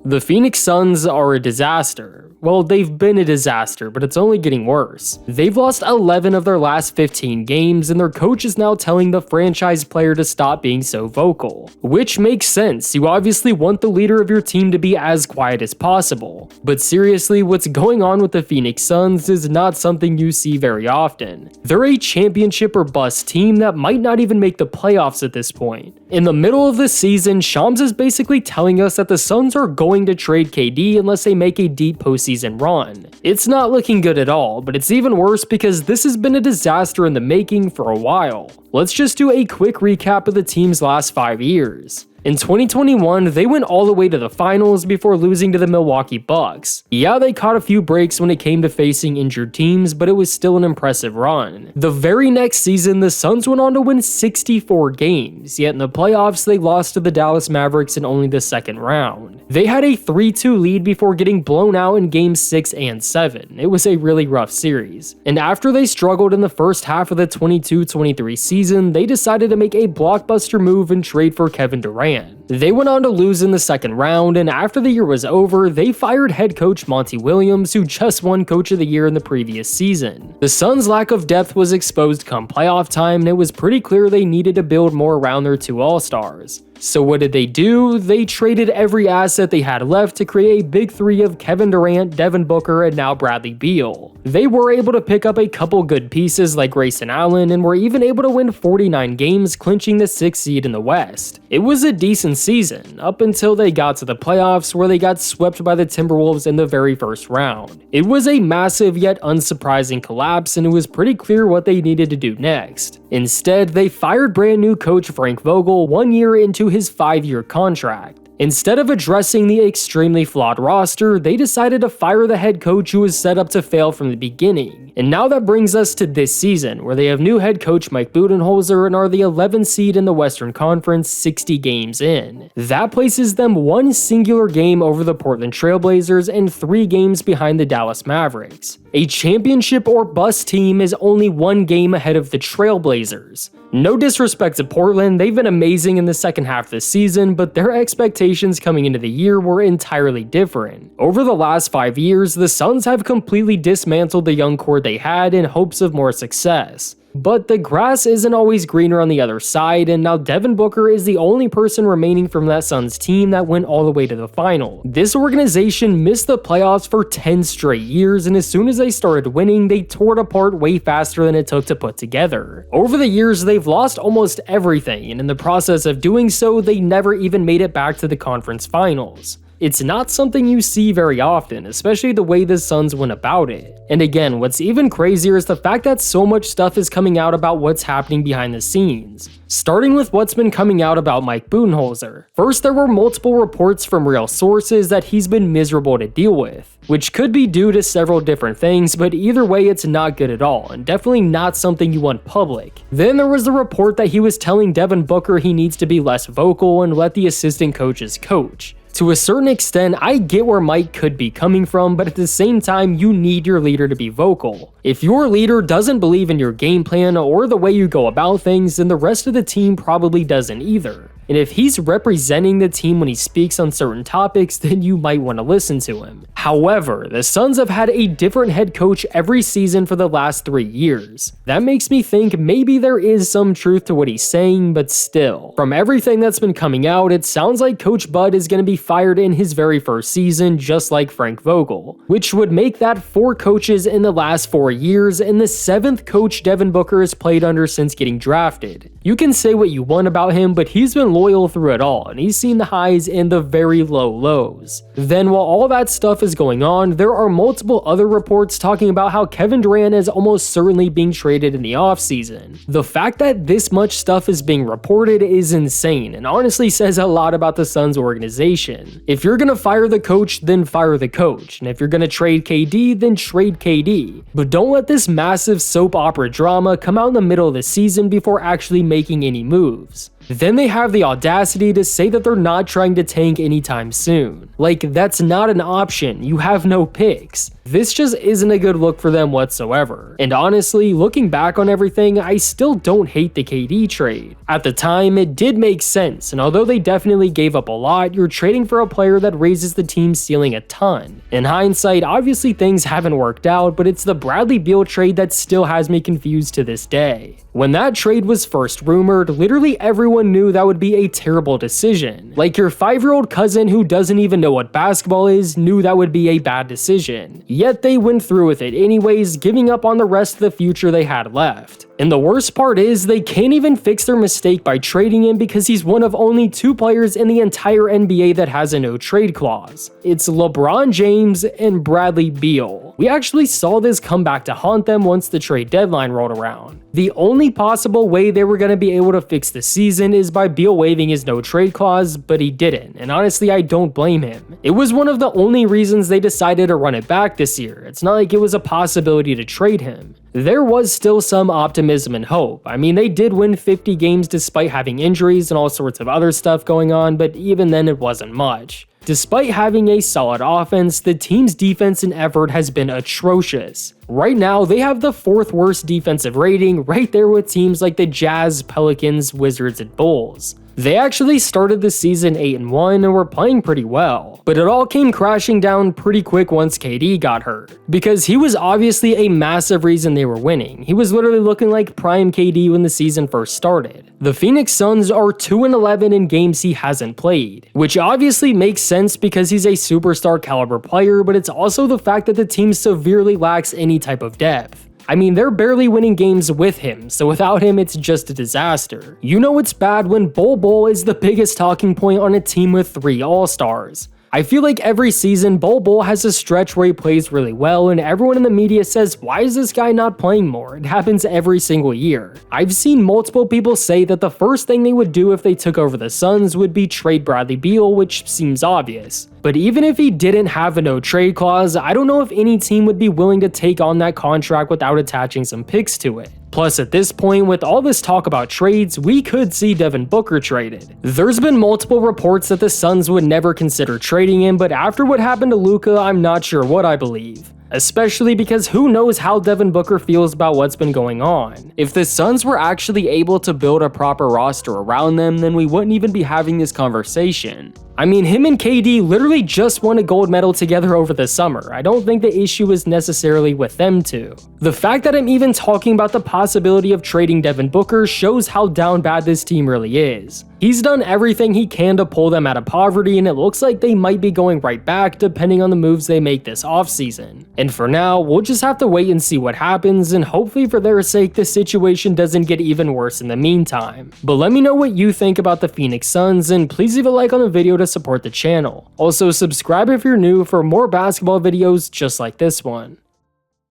The Phoenix Suns are a disaster. Well, they've been a disaster, but it's only getting worse. They've lost 11 of their last 15 games, and their coach is now telling the franchise player to stop being so vocal. Which makes sense, you obviously want the leader of your team to be as quiet as possible. But seriously, what's going on with the Phoenix Suns is not something you see very often. They're a championship or bust team that might not even make the playoffs at this point. In the middle of the season, Shams is basically telling us that the Suns are going to trade KD unless they make a deep postseason run. It's not looking good at all, but it's even worse because this has been a disaster in the making for a while. Let's just do a quick recap of the team's last 5 years. In 2021, they went all the way to the finals before losing to the Milwaukee Bucks. Yeah, they caught a few breaks when it came to facing injured teams, but it was still an impressive run. The very next season, the Suns went on to win 64 games, yet in the playoffs, they lost to the Dallas Mavericks in only the second round. They had a 3-2 lead before getting blown out in games 6 and 7. It was a really rough series. And after they struggled in the first half of the 22-23 season, they decided to make a blockbuster move and trade for Kevin Durant. They went on to lose in the second round, and after the year was over, they fired head coach Monty Williams, who just won Coach of the Year in the previous season. The Suns' lack of depth was exposed come playoff time, and it was pretty clear they needed to build more around their two All-Stars. So what did they do? They traded every asset they had left to create a big three of Kevin Durant, Devin Booker, and now Bradley Beal. They were able to pick up a couple good pieces like Grayson Allen and were even able to win 49 games, clinching the 6th seed in the West. It was a decent season, up until they got to the playoffs where they got swept by the Timberwolves in the very first round. It was a massive yet unsurprising collapse, and it was pretty clear what they needed to do next. Instead, they fired brand new coach Frank Vogel 1 year into his 5-year contract. Instead of addressing the extremely flawed roster, they decided to fire the head coach who was set up to fail from the beginning. And now that brings us to this season, where they have new head coach Mike Budenholzer and are the 11th seed in the Western Conference 60 games in. That places them one singular game over the Portland Trailblazers and 3 games behind the Dallas Mavericks. A championship or bust team is only 1 game ahead of the Trailblazers. No disrespect to Portland, they've been amazing in the second half of the season, but their expectations coming into the year were entirely different. Over the last 5 years, the Suns have completely dismantled the young core they had in hopes of more success. But the grass isn't always greener on the other side, and now Devin Booker is the only person remaining from that Suns team that went all the way to the final. This organization missed the playoffs for 10 straight years, and as soon as they started winning, they tore it apart way faster than it took to put together. Over the years, they've lost almost everything, and in the process of doing so, they never even made it back to the conference finals. It's not something you see very often, especially the way the Suns went about it. And again, what's even crazier is the fact that so much stuff is coming out about what's happening behind the scenes. Starting with what's been coming out about Mike Budenholzer. First, there were multiple reports from real sources that he's been miserable to deal with, which could be due to several different things, but either way it's not good at all, and definitely not something you want public. Then there was the report that he was telling Devin Booker he needs to be less vocal and let the assistant coaches coach. To a certain extent, I get where Mike could be coming from, but at the same time, you need your leader to be vocal. If your leader doesn't believe in your game plan or the way you go about things, then the rest of the team probably doesn't either. And if he's representing the team when he speaks on certain topics, then you might want to listen to him. However, the Suns have had a different head coach every season for the last 3 years. That makes me think maybe there is some truth to what he's saying, but still. From everything that's been coming out, it sounds like Coach Bud is going to be fired in his very first season, just like Frank Vogel, which would make that 4 coaches in the last 4 years and the 7th coach Devin Booker has played under since getting drafted. You can say what you want about him, but he's been loyal through it all, and he's seen the highs and the very low lows. Then while all that stuff is going on, there are multiple other reports talking about how Kevin Durant is almost certainly being traded in the offseason. The fact that this much stuff is being reported is insane, and honestly says a lot about the Suns organization. If you're gonna fire the coach, then fire the coach, and if you're gonna trade KD, then trade KD. But don't let this massive soap opera drama come out in the middle of the season before actually making any moves. Then they have the audacity to say that they're not trying to tank anytime soon. Like, that's not an option, you have no picks. This just isn't a good look for them whatsoever. And honestly, looking back on everything, I still don't hate the KD trade. At the time, it did make sense, and although they definitely gave up a lot, you're trading for a player that raises the team's ceiling a ton. In hindsight, obviously things haven't worked out, but it's the Bradley Beal trade that still has me confused to this day. When that trade was first rumored, literally everyone knew that would be a terrible decision. Like, your 5-year-old cousin who doesn't even know what basketball is knew that would be a bad decision. Yet they went through with it anyways, giving up on the rest of the future they had left. And the worst part is, they can't even fix their mistake by trading him because he's one of only 2 players in the entire NBA that has a no trade clause. It's LeBron James and Bradley Beal. We actually saw this come back to haunt them once the trade deadline rolled around. The only possible way they were going to be able to fix the season is by Beal waiving his no trade clause, but he didn't, and honestly I don't blame him. It was one of the only reasons they decided to run it back this year. It's not like it was a possibility to trade him. There was still some optimism and hope. I mean, they did win 50 games despite having injuries and all sorts of other stuff going on, but even then it wasn't much. Despite having a solid offense, the team's defense and effort has been atrocious. Right now, they have the 4th worst defensive rating, right there with teams like the Jazz, Pelicans, Wizards, and Bulls. They actually started the season 8-1 and were playing pretty well, but it all came crashing down pretty quick once KD got hurt, because he was obviously a massive reason they were winning. He was literally looking like prime KD when the season first started. The Phoenix Suns are 2-11 in games he hasn't played, which obviously makes sense because he's a superstar caliber player, but it's also the fact that the team severely lacks any type of depth. I mean, they're barely winning games with him, so without him, it's just a disaster. You know it's bad when Bol is the biggest talking point on a team with 3 All-Stars. I feel like every season, Bol has a stretch where he plays really well, and everyone in the media says, why is this guy not playing more? It happens every single year. I've seen multiple people say that the first thing they would do if they took over the Suns would be trade Bradley Beal, which seems obvious. But even if he didn't have a no trade clause, I don't know if any team would be willing to take on that contract without attaching some picks to it. Plus, at this point, with all this talk about trades, we could see Devin Booker traded. There's been multiple reports that the Suns would never consider trading him, but after what happened to Luka, I'm not sure what I believe. Especially because who knows how Devin Booker feels about what's been going on. If the Suns were actually able to build a proper roster around them, then we wouldn't even be having this conversation. I mean, him and KD literally just won a gold medal together over the summer. I don't think the issue is necessarily with them two. The fact that I'm even talking about the possibility of trading Devin Booker shows how down bad this team really is. He's done everything he can to pull them out of poverty, and it looks like they might be going right back depending on the moves they make this offseason. And for now, we'll just have to wait and see what happens, and hopefully for their sake the situation doesn't get even worse in the meantime. But let me know what you think about the Phoenix Suns, and please leave a like on the video to support the channel. Also, subscribe if you're new for more basketball videos just like this one.